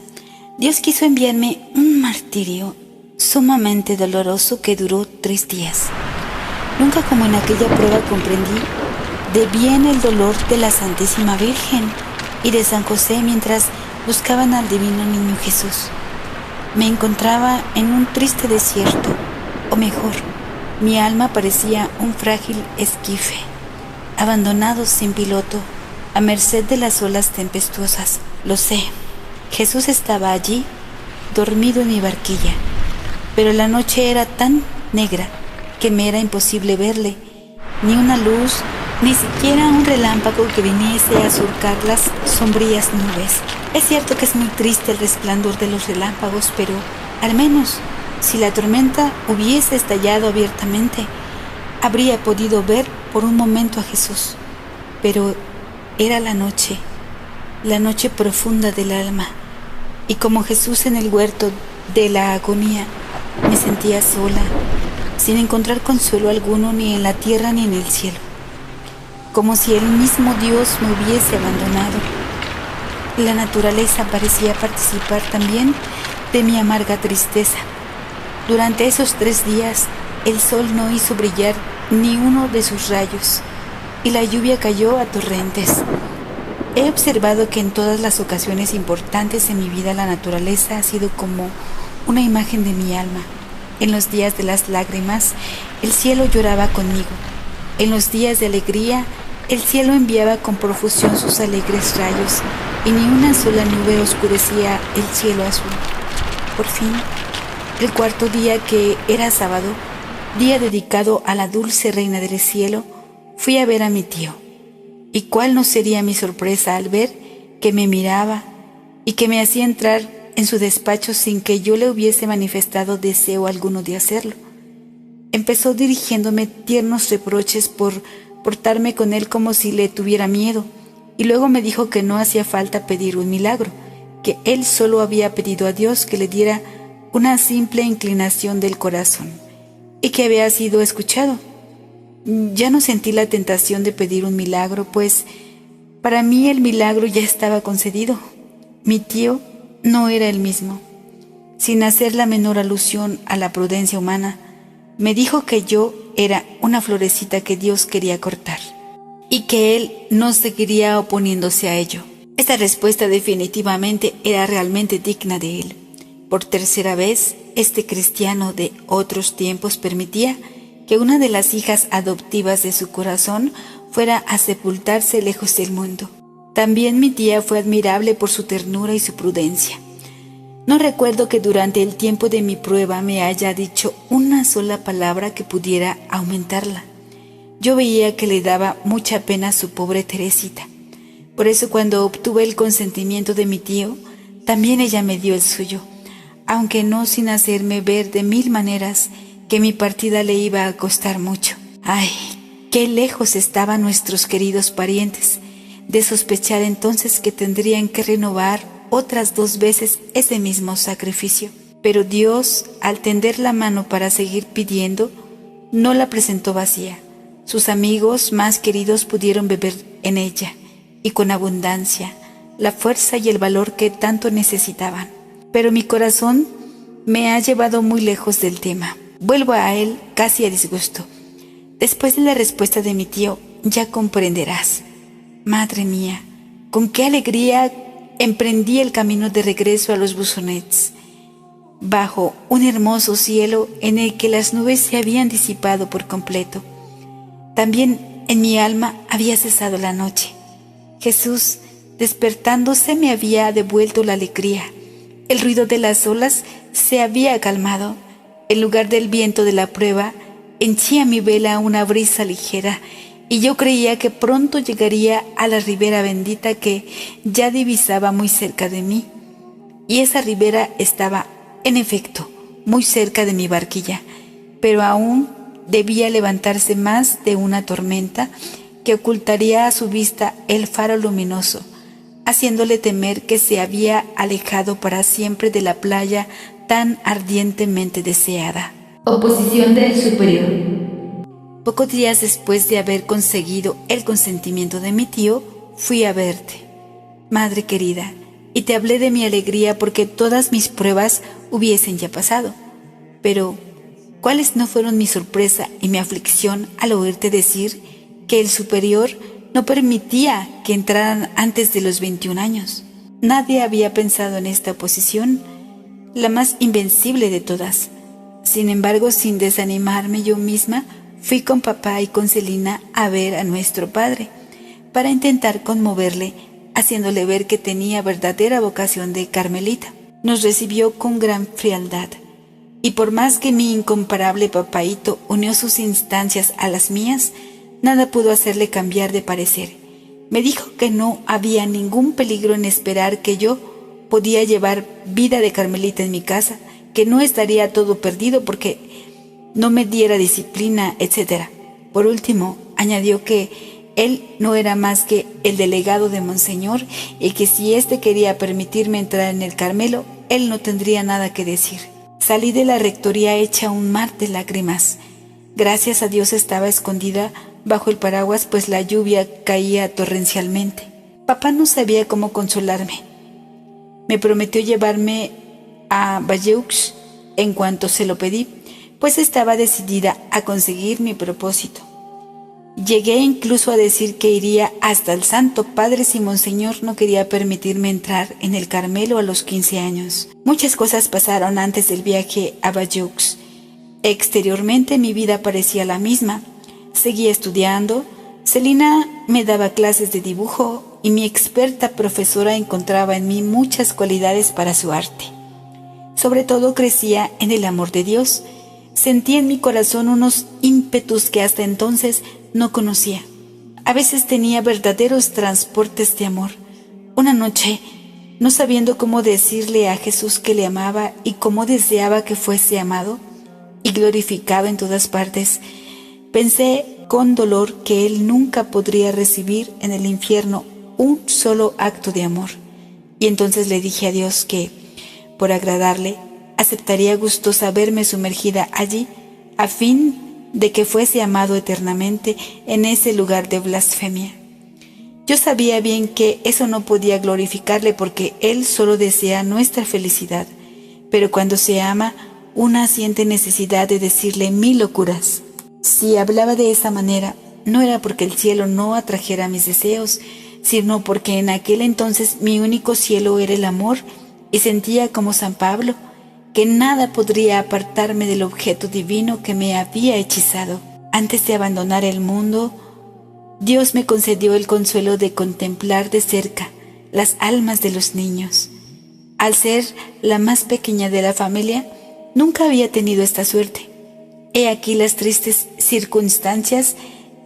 Dios quiso enviarme un martirio sumamente doloroso que duró 3 días. Nunca como en aquella prueba comprendí de bien el dolor de la Santísima Virgen y de San José mientras buscaban al divino niño Jesús. Me encontraba en un triste desierto, o mejor, mi alma parecía un frágil esquife, abandonado sin piloto, a merced de las olas tempestuosas. Lo sé, Jesús estaba allí, dormido en mi barquilla, pero la noche era tan negra que me era imposible verle, ni una luz, ni siquiera un relámpago que viniese a surcar las sombrías nubes. Es cierto que es muy triste el resplandor de los relámpagos, pero al menos si la tormenta hubiese estallado abiertamente, habría podido ver por un momento a Jesús. Pero era la noche profunda del alma, y como Jesús en el huerto de la agonía, me sentía sola, sin encontrar consuelo alguno ni en la tierra ni en el cielo, como si el mismo Dios me hubiese abandonado. La naturaleza parecía participar también de mi amarga tristeza. Durante esos 3 días, el sol no hizo brillar ni uno de sus rayos, y la lluvia cayó a torrentes. He observado que en todas las ocasiones importantes en mi vida la naturaleza ha sido como una imagen de mi alma. En los días de las lágrimas, el cielo lloraba conmigo. En los días de alegría, el cielo enviaba con profusión sus alegres rayos, y ni una sola nube oscurecía el cielo azul. Por fin, el 4.º día, que era sábado, día dedicado a la dulce reina del cielo, fui a ver a mi tío. Y cuál no sería mi sorpresa al ver que me miraba y que me hacía entrar en su despacho sin que yo le hubiese manifestado deseo alguno de hacerlo. Empezó dirigiéndome tiernos reproches por portarme con él como si le tuviera miedo, y luego me dijo que no hacía falta pedir un milagro, que él solo había pedido a Dios que le diera una simple inclinación del corazón, y que había sido escuchado. Ya no sentí la tentación de pedir un milagro, pues para mí el milagro ya estaba concedido. Mi tío no era el mismo. Sin hacer la menor alusión a la prudencia humana, me dijo que yo era una florecita que Dios quería cortar, y que él no seguiría oponiéndose a ello. Esta respuesta definitivamente era realmente digna de él. Por 3.ª vez, este cristiano de otros tiempos permitía que una de las hijas adoptivas de su corazón fuera a sepultarse lejos del mundo. También mi tía fue admirable por su ternura y su prudencia. No recuerdo que durante el tiempo de mi prueba me haya dicho una sola palabra que pudiera aumentarla. Yo veía que le daba mucha pena a su pobre Teresita. Por eso, cuando obtuve el consentimiento de mi tío, también ella me dio el suyo, aunque no sin hacerme ver de 1000 maneras que mi partida le iba a costar mucho. ¡Ay! ¡Qué lejos estaban nuestros queridos parientes de sospechar entonces que tendrían que renovar otras 2 veces ese mismo sacrificio! Pero Dios, al tender la mano para seguir pidiendo, no la presentó vacía. Sus amigos más queridos pudieron beber en ella, y con abundancia, la fuerza y el valor que tanto necesitaban. Pero mi corazón me ha llevado muy lejos del tema. Vuelvo a él casi a disgusto. Después de la respuesta de mi tío, ya comprenderás. Madre mía, con qué alegría emprendí el camino de regreso a los Busonets, bajo un hermoso cielo en el que las nubes se habían disipado por completo. También en mi alma había cesado la noche. Jesús, despertándose, me había devuelto la alegría. El ruido de las olas se había calmado. En lugar del viento de la prueba, henchía mi vela una brisa ligera, y yo creía que pronto llegaría a la ribera bendita que ya divisaba muy cerca de mí. Y esa ribera estaba, en efecto, muy cerca de mi barquilla, pero aún debía levantarse más de una tormenta que ocultaría a su vista el faro luminoso, haciéndole temer que se había alejado para siempre de la playa tan ardientemente deseada. Oposición del superior. Pocos días después de haber conseguido el consentimiento de mi tío, fui a verte, madre querida, y te hablé de mi alegría porque todas mis pruebas hubiesen ya pasado. Pero, ¿cuáles no fueron mi sorpresa y mi aflicción al oírte decir que el superior no permitía que entraran antes de los 21 años. Nadie había pensado en esta posición, la más invencible de todas. Sin embargo, sin desanimarme yo misma, fui con papá y con Celina a ver a nuestro padre, para intentar conmoverle, haciéndole ver que tenía verdadera vocación de carmelita. Nos recibió con gran frialdad, y por más que mi incomparable papaíto unió sus instancias a las mías, nada pudo hacerle cambiar de parecer. Me dijo que no había ningún peligro en esperar, que yo podía llevar vida de carmelita en mi casa, que no estaría todo perdido porque no me diera disciplina, etc. Por último, añadió que él no era más que el delegado de Monseñor y que si éste quería permitirme entrar en el Carmelo, él no tendría nada que decir. Salí de la rectoría hecha un mar de lágrimas. Gracias a Dios estaba escondida bajo el paraguas, pues la lluvia caía torrencialmente. Papá no sabía cómo consolarme. Me prometió llevarme a Bayeux en cuanto se lo pedí, pues estaba decidida a conseguir mi propósito. Llegué incluso a decir que iría hasta el Santo Padre si Monseñor no quería permitirme entrar en el Carmelo a los 15 años. Muchas cosas pasaron antes del viaje a Bayeux. Exteriormente mi vida parecía la misma. Seguía estudiando, Celina me daba clases de dibujo y mi experta profesora encontraba en mí muchas cualidades para su arte. Sobre todo crecía en el amor de Dios. Sentía en mi corazón unos ímpetus que hasta entonces no conocía. A veces tenía verdaderos transportes de amor. Una noche, no sabiendo cómo decirle a Jesús que le amaba y cómo deseaba que fuese amado y glorificado en todas partes, pensé con dolor que él nunca podría recibir en el infierno un solo acto de amor. Y entonces le dije a Dios que, por agradarle, aceptaría gustosa verme sumergida allí, a fin de que fuese amado eternamente en ese lugar de blasfemia. Yo sabía bien que eso no podía glorificarle porque él solo desea nuestra felicidad, pero cuando se ama, una siente necesidad de decirle 1000 locuras. Si hablaba de esa manera, no era porque el cielo no atrajera mis deseos, sino porque en aquel entonces mi único cielo era el amor, y sentía como San Pablo, que nada podría apartarme del objeto divino que me había hechizado. Antes de abandonar el mundo, Dios me concedió el consuelo de contemplar de cerca las almas de los niños. Al ser la más pequeña de la familia, nunca había tenido esta suerte. He aquí las tristes circunstancias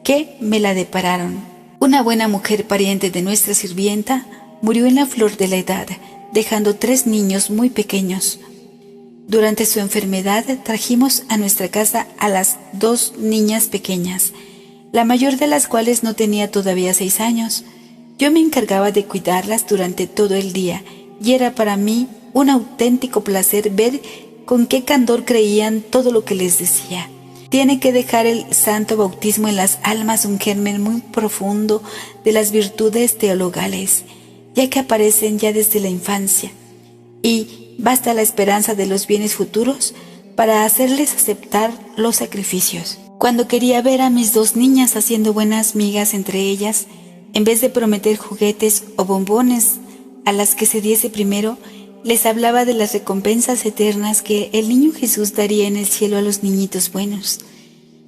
que me la depararon. Una buena mujer pariente de nuestra sirvienta murió en la flor de la edad, dejando 3 niños muy pequeños. Durante su enfermedad trajimos a nuestra casa a las 2 niñas pequeñas, la mayor de las cuales no tenía todavía 6 años. Yo me encargaba de cuidarlas durante todo el día y era para mí un auténtico placer ver con qué candor creían todo lo que les decía. Tiene que dejar el santo bautismo en las almas un germen muy profundo de las virtudes teologales, ya que aparecen ya desde la infancia, y basta la esperanza de los bienes futuros para hacerles aceptar los sacrificios. Cuando quería ver a mis 2 niñas haciendo buenas migas entre ellas, en vez de prometer juguetes o bombones a las que se diese primero, les hablaba de las recompensas eternas que el niño Jesús daría en el cielo a los niñitos buenos.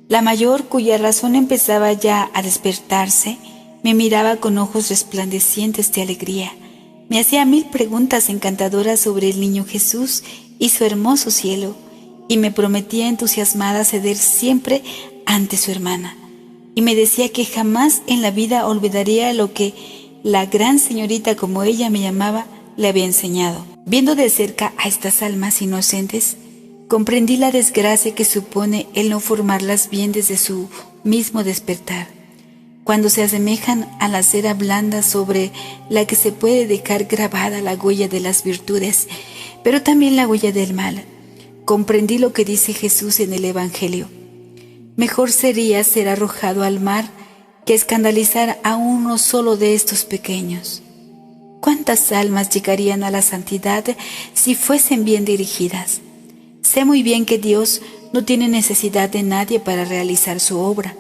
La mayor, cuya razón empezaba ya a despertarse, me miraba con ojos resplandecientes de alegría. Me hacía 1000 preguntas encantadoras sobre el niño Jesús y su hermoso cielo, y me prometía entusiasmada ceder siempre ante su hermana. Y me decía que jamás en la vida olvidaría lo que la gran señorita, como ella me llamaba, le había enseñado. Viendo de cerca a estas almas inocentes, comprendí la desgracia que supone el no formarlas bien desde su mismo despertar, cuando se asemejan a la cera blanda sobre la que se puede dejar grabada la huella de las virtudes, pero también la huella del mal. Comprendí lo que dice Jesús en el Evangelio: mejor sería ser arrojado al mar que escandalizar a uno solo de estos pequeños. ¿Cuántas almas llegarían a la santidad si fuesen bien dirigidas? Sé muy bien que Dios no tiene necesidad de nadie para realizar su obra.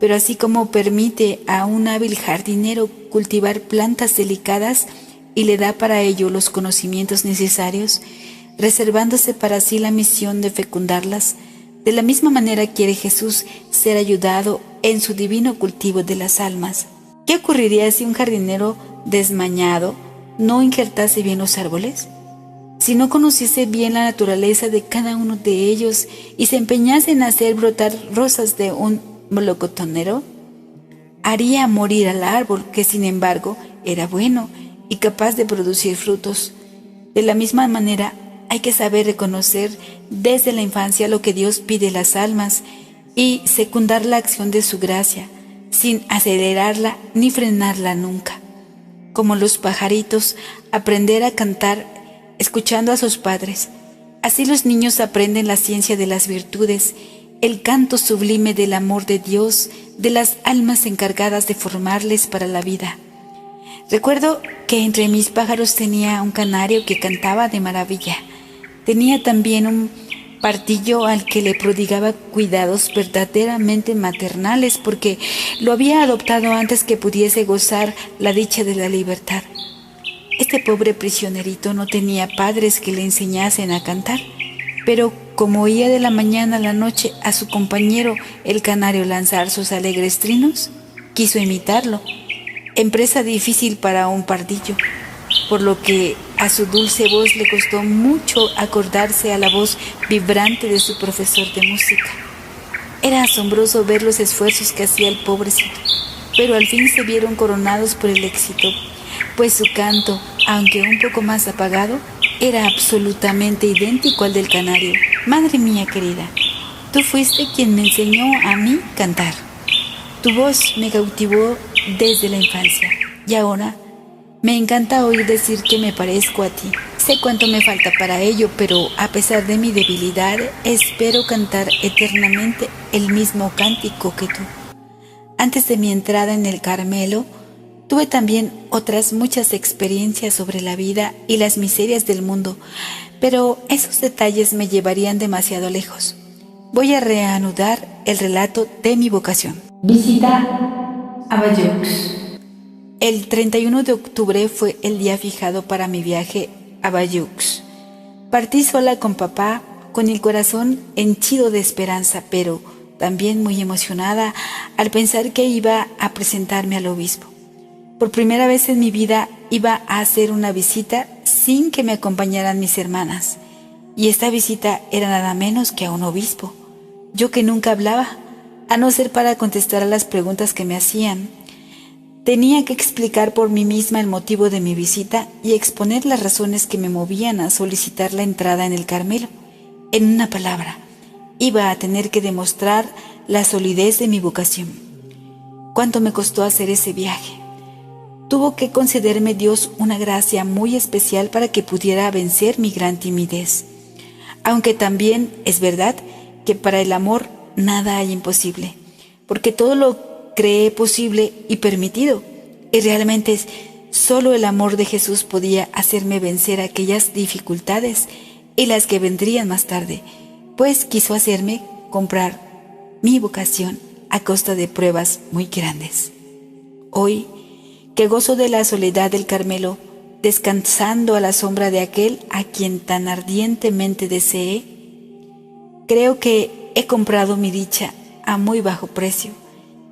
pero así como permite a un hábil jardinero cultivar plantas delicadas y le da para ello los conocimientos necesarios, reservándose para sí la misión de fecundarlas, de la misma manera quiere Jesús ser ayudado en su divino cultivo de las almas. ¿Qué ocurriría si un jardinero desmañado no injertase bien los árboles? Si no conociese bien la naturaleza de cada uno de ellos y se empeñase en hacer brotar rosas de un melocotonero, haría morir al árbol que sin embargo era bueno y capaz de producir frutos. De la misma manera, hay que saber reconocer desde la infancia lo que Dios pide a las almas y secundar la acción de su gracia, sin acelerarla ni frenarla nunca. Como los pajaritos, aprender a cantar escuchando a sus padres. Así los niños aprenden la ciencia de las virtudes, el canto sublime del amor de Dios, de las almas encargadas de formarles para la vida. Recuerdo que entre mis pájaros tenía un canario que cantaba de maravilla. Tenía también un pardillo al que le prodigaba cuidados verdaderamente maternales porque lo había adoptado antes que pudiese gozar la dicha de la libertad. Este pobre prisionerito no tenía padres que le enseñasen a cantar, pero como oía de la mañana a la noche a su compañero el canario lanzar sus alegres trinos, quiso imitarlo, empresa difícil para un pardillo, por lo que a su dulce voz le costó mucho acordarse a la voz vibrante de su profesor de música. Era asombroso ver los esfuerzos que hacía el pobrecito, pero al fin se vieron coronados por el éxito, pues su canto, aunque un poco más apagado, era absolutamente idéntico al del canario. Madre mía querida, tú fuiste quien me enseñó a mí cantar. Tu voz me cautivó desde la infancia y ahora me encanta oír decir que me parezco a ti. Sé cuánto me falta para ello, pero a pesar de mi debilidad, espero cantar eternamente el mismo cántico que tú. Antes de mi entrada en el Carmelo, tuve también otras muchas experiencias sobre la vida y las miserias del mundo, pero esos detalles me llevarían demasiado lejos. Voy a reanudar el relato de mi vocación. Visita a Bayeux. El 31 de octubre fue el día fijado para mi viaje a Bayeux. Partí sola con papá, con el corazón henchido de esperanza, pero también muy emocionada al pensar que iba a presentarme al obispo. Por primera vez en mi vida iba a hacer una visita sin que me acompañaran mis hermanas, y esta visita era nada menos que a un obispo. Yo que nunca hablaba, a no ser para contestar a las preguntas que me hacían. Tenía que explicar por mí misma el motivo de mi visita y exponer las razones que me movían a solicitar la entrada en el Carmelo. En una palabra, iba a tener que demostrar la solidez de mi vocación. ¿Cuánto me costó hacer ese viaje? Tuvo que concederme Dios una gracia muy especial para que pudiera vencer mi gran timidez. Aunque también es verdad que para el amor nada hay imposible, porque todo lo cree posible y permitido, y realmente solo el amor de Jesús podía hacerme vencer aquellas dificultades y las que vendrían más tarde, pues quiso hacerme comprar mi vocación a costa de pruebas muy grandes. Hoy, que gozo de la soledad del Carmelo, descansando a la sombra de aquel a quien tan ardientemente deseé, creo que he comprado mi dicha a muy bajo precio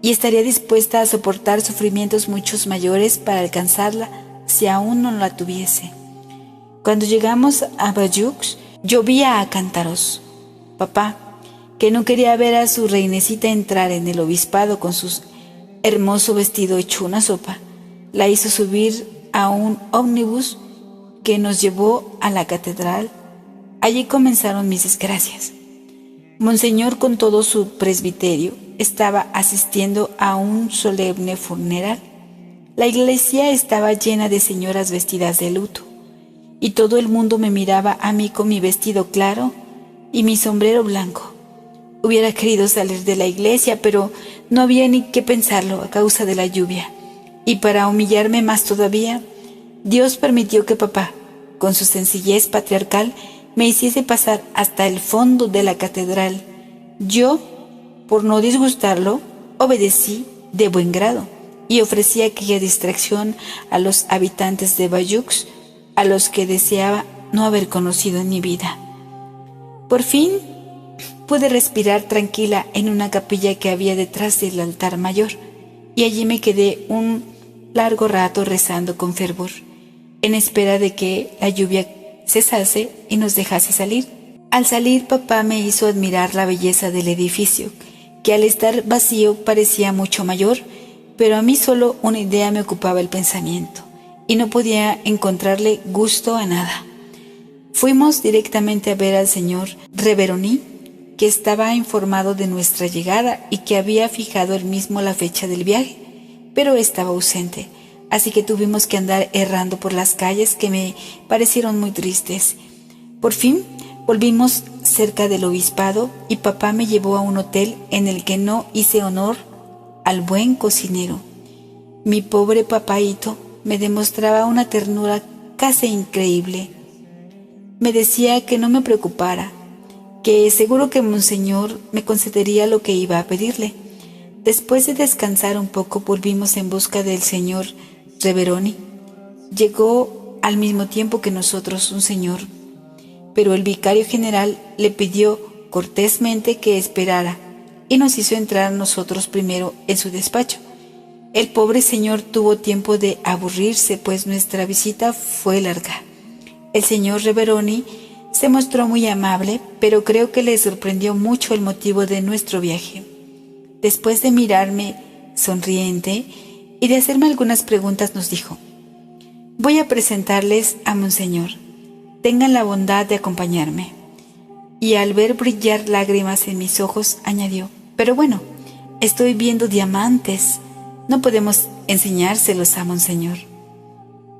y estaría dispuesta a soportar sufrimientos muchos mayores para alcanzarla si aún no la tuviese. Cuando llegamos a Bayeux, llovía a cántaros. Papá, que no quería ver a su reinecita entrar en el obispado con su hermoso vestido hecho una sopa, la hizo subir a un ómnibus que nos llevó a la catedral. Allí comenzaron mis desgracias. Monseñor, con todo su presbiterio, estaba asistiendo a un solemne funeral. La iglesia estaba llena de señoras vestidas de luto, y todo el mundo me miraba a mí con mi vestido claro y mi sombrero blanco. Hubiera querido salir de la iglesia, pero no había ni qué pensarlo a causa de la lluvia. Y para humillarme más todavía, Dios permitió que papá, con su sencillez patriarcal, me hiciese pasar hasta el fondo de la catedral. Yo, por no disgustarlo, Obedecí de buen grado y ofrecí aquella distracción a los habitantes de Bayeux, a los que deseaba no haber conocido en mi vida. Por fin pude respirar tranquila en una capilla que había detrás del altar mayor, y allí me quedé un largo rato rezando con fervor, en espera de que la lluvia cesase y nos dejase salir. Al salir, papá me hizo admirar la belleza del edificio, que al estar vacío parecía mucho mayor, pero a mí solo una idea me ocupaba el pensamiento, y no podía encontrarle gusto a nada. Fuimos directamente a ver al señor Reveroni, que estaba informado de nuestra llegada y que había fijado él mismo la fecha del viaje, pero estaba ausente, así que tuvimos que andar errando por las calles que me parecieron muy tristes. Por fin volvimos cerca del obispado y papá me llevó a un hotel en el que no hice honor al buen cocinero. Mi pobre papaíto me demostraba una ternura casi increíble. Me decía que no me preocupara, que seguro que Monseñor me concedería lo que iba a pedirle. Después de descansar un poco, volvimos en busca del señor Reveroni. Llegó al mismo tiempo que nosotros un señor, pero el vicario general le pidió cortésmente que esperara y nos hizo entrar nosotros primero en su despacho. El pobre señor tuvo tiempo de aburrirse, pues nuestra visita fue larga. El señor Reveroni se mostró muy amable, pero creo que le sorprendió mucho el motivo de nuestro viaje. Después de mirarme sonriente y de hacerme algunas preguntas, nos dijo: «Voy a presentarles a Monseñor. Tengan la bondad de acompañarme». Y al ver brillar lágrimas en mis ojos, añadió: «Pero bueno, estoy viendo diamantes. No podemos enseñárselos a Monseñor».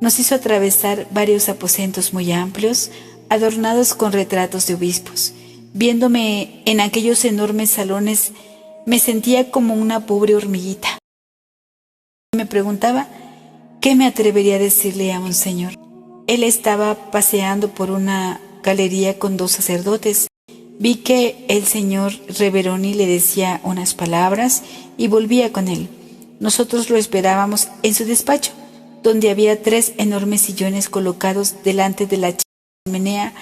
Nos hizo atravesar varios aposentos muy amplios, adornados con retratos de obispos. Viéndome en aquellos enormes salones, me sentía como una pobre hormiguita. Me preguntaba qué me atrevería a decirle a Monseñor. Él estaba paseando por una galería con dos sacerdotes. Vi que el señor Reveroni le decía unas palabras y volvía con él. Nosotros lo esperábamos en su despacho, donde había 3 enormes sillones colocados delante de la chimenea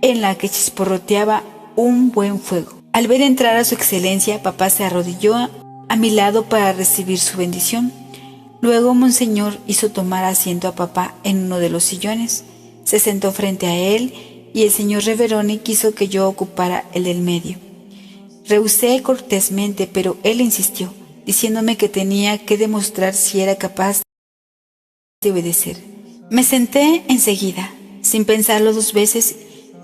en la que chisporroteaba un buen fuego. Al ver entrar a su excelencia, papá se arrodilló a mi lado para recibir su bendición. Luego Monseñor hizo tomar asiento a papá en uno de los sillones. Se sentó frente a él y el señor Reveroni quiso que yo ocupara el del medio. Rehusé cortésmente, pero él insistió, diciéndome que tenía que demostrar si era capaz de obedecer. Me senté enseguida, sin pensarlo 2 veces,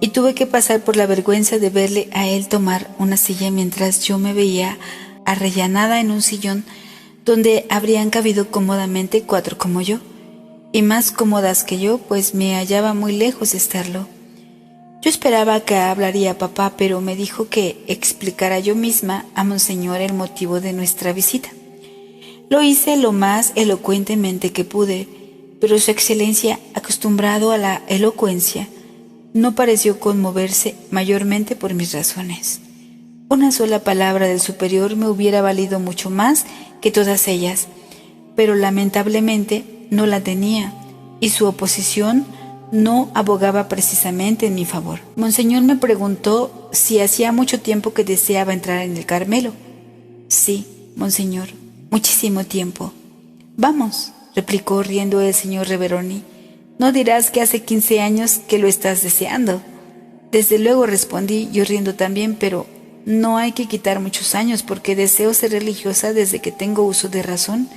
y tuve que pasar por la vergüenza de verle a él tomar una silla mientras yo me veía arrellanada en un sillón donde habrían cabido cómodamente 4 como yo, y más cómodas que yo, pues me hallaba muy lejos de estarlo. Yo esperaba que hablaría papá, pero me dijo que explicara yo misma a Monseñor el motivo de nuestra visita. Lo hice lo más elocuentemente que pude, pero su excelencia, acostumbrado a la elocuencia, no pareció conmoverse mayormente por mis razones. Una sola palabra del superior me hubiera valido mucho más que todas ellas, pero lamentablemente no la tenía, y su oposición no abogaba precisamente en mi favor. Monseñor me preguntó si hacía mucho tiempo que deseaba entrar en el Carmelo. Sí, Monseñor, muchísimo tiempo. Vamos, replicó riendo el señor Reveroni. No dirás que hace 15 años que lo estás deseando. Desde luego, respondí yo riendo también, pero no hay que quitar muchos años porque deseo ser religiosa desde que tengo uso de razón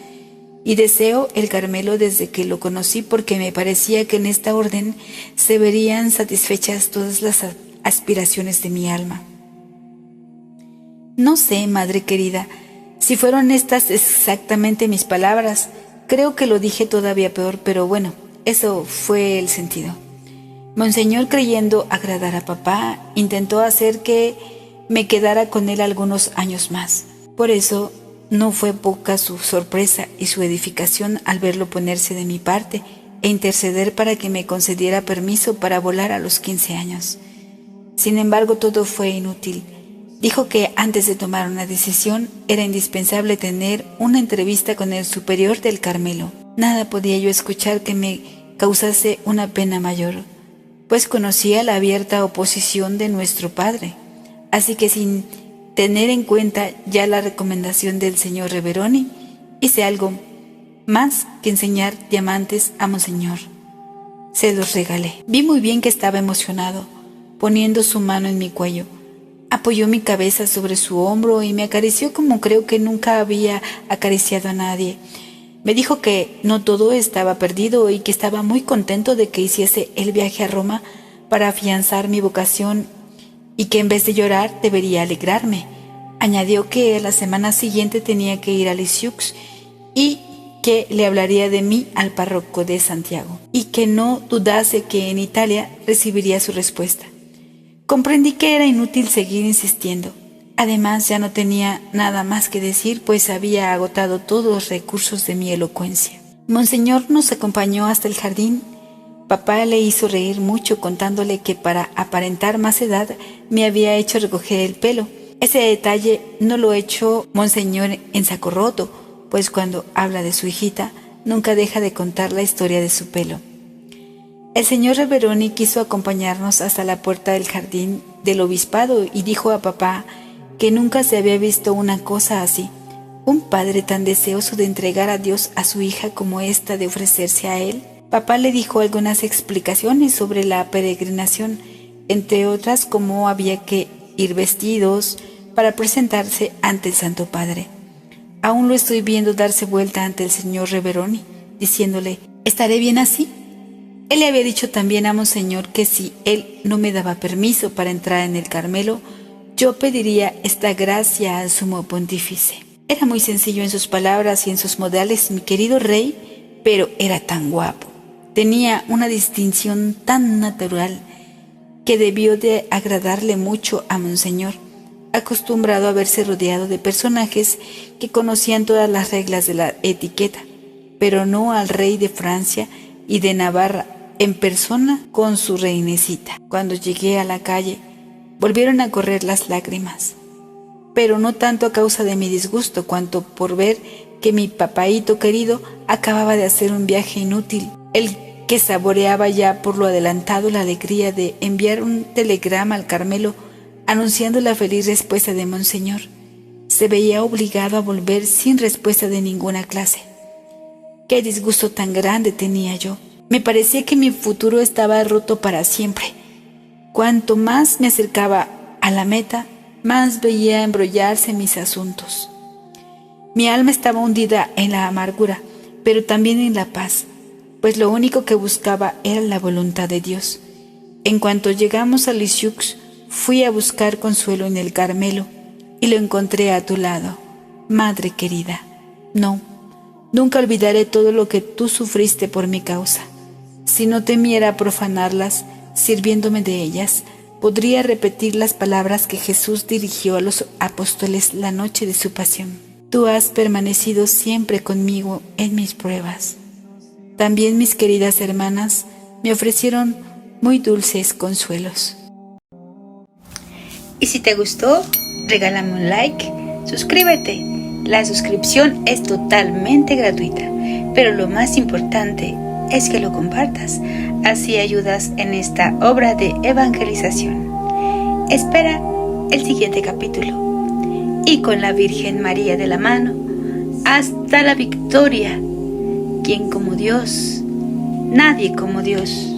y deseo el Carmelo desde que lo conocí porque me parecía que en esta orden se verían satisfechas todas las aspiraciones de mi alma. No sé, madre querida, si fueron estas exactamente mis palabras. Creo que lo dije todavía peor, pero bueno, eso fue el sentido. Monseñor, creyendo agradar a papá, intentó hacer que me quedara con él algunos años más. Por eso no fue poca su sorpresa y su edificación al verlo ponerse de mi parte e interceder para que me concediera permiso para volar a los 15 años. Sin embargo, todo fue inútil. Dijo que antes de tomar una decisión era indispensable tener una entrevista con el superior del Carmelo. Nada podía yo escuchar que me causase una pena mayor, pues conocía la abierta oposición de nuestro padre. Así que sin tener en cuenta ya la recomendación del señor Reveroni, hice algo más que enseñar diamantes a monseñor. Se los regalé. Vi muy bien que estaba emocionado. Poniendo su mano en mi cuello, apoyó mi cabeza sobre su hombro y me acarició como creo que nunca había acariciado a nadie. Me dijo que no todo estaba perdido y que estaba muy contento de que hiciese el viaje a Roma para afianzar mi vocación y que en vez de llorar debería alegrarme. Añadió que la semana siguiente tenía que ir a Lisieux y que le hablaría de mí al párroco de Santiago y que no dudase que en Italia recibiría su respuesta. Comprendí que era inútil seguir insistiendo. Además, ya no tenía nada más que decir, pues había agotado todos los recursos de mi elocuencia. Monseñor nos acompañó hasta el jardín. Papá le hizo reír mucho contándole que para aparentar más edad me había hecho recoger el pelo. Ese detalle no lo echó Monseñor en saco roto, pues cuando habla de su hijita nunca deja de contar la historia de su pelo. El señor Reveroni quiso acompañarnos hasta la puerta del jardín del obispado y dijo a papá que nunca se había visto una cosa así. Un padre tan deseoso de entregar a Dios a su hija como esta de ofrecerse a él. Papá le dijo algunas explicaciones sobre la peregrinación, entre otras cómo había que ir vestidos para presentarse ante el Santo Padre. Aún lo estoy viendo darse vuelta ante el señor Reveroni, diciéndole: ¿estaré bien así? Él le había dicho también a Monseñor que si él no me daba permiso para entrar en el Carmelo, yo pediría esta gracia al sumo pontífice. Era muy sencillo en sus palabras y en sus modales, mi querido rey, pero era tan guapo. Tenía una distinción tan natural que debió de agradarle mucho a Monseñor, acostumbrado a verse rodeado de personajes que conocían todas las reglas de la etiqueta, pero no al rey de Francia y de Navarra en persona con su reinecita. Cuando llegué a la calle, volvieron a correr las lágrimas, pero no tanto a causa de mi disgusto cuanto por ver que mi papaíto querido acababa de hacer un viaje inútil, el que saboreaba ya por lo adelantado la alegría de enviar un telegrama al Carmelo anunciando la feliz respuesta de Monseñor. Se veía obligado a volver sin respuesta de ninguna clase. Qué disgusto tan grande tenía yo. Me parecía que mi futuro estaba roto para siempre. Cuanto más me acercaba a la meta, más veía embrollarse mis asuntos. Mi alma estaba hundida en la amargura, pero también en la paz, pues lo único que buscaba era la voluntad de Dios. En cuanto llegamos a Lisieux, fui a buscar consuelo en el Carmelo y lo encontré a tu lado, madre querida. No, nunca olvidaré todo lo que tú sufriste por mi causa. Si no temiera profanarlas, sirviéndome de ellas, podría repetir las palabras que Jesús dirigió a los apóstoles la noche de su pasión. Tú has permanecido siempre conmigo en mis pruebas. También mis queridas hermanas me ofrecieron muy dulces consuelos. Y si te gustó, regálame un like, suscríbete. La suscripción es totalmente gratuita, pero lo más importante es que lo compartas, así ayudas en esta obra de evangelización. Espera el siguiente capítulo y con la Virgen María de la mano, hasta la victoria. ¿Quién como Dios? Nadie como Dios.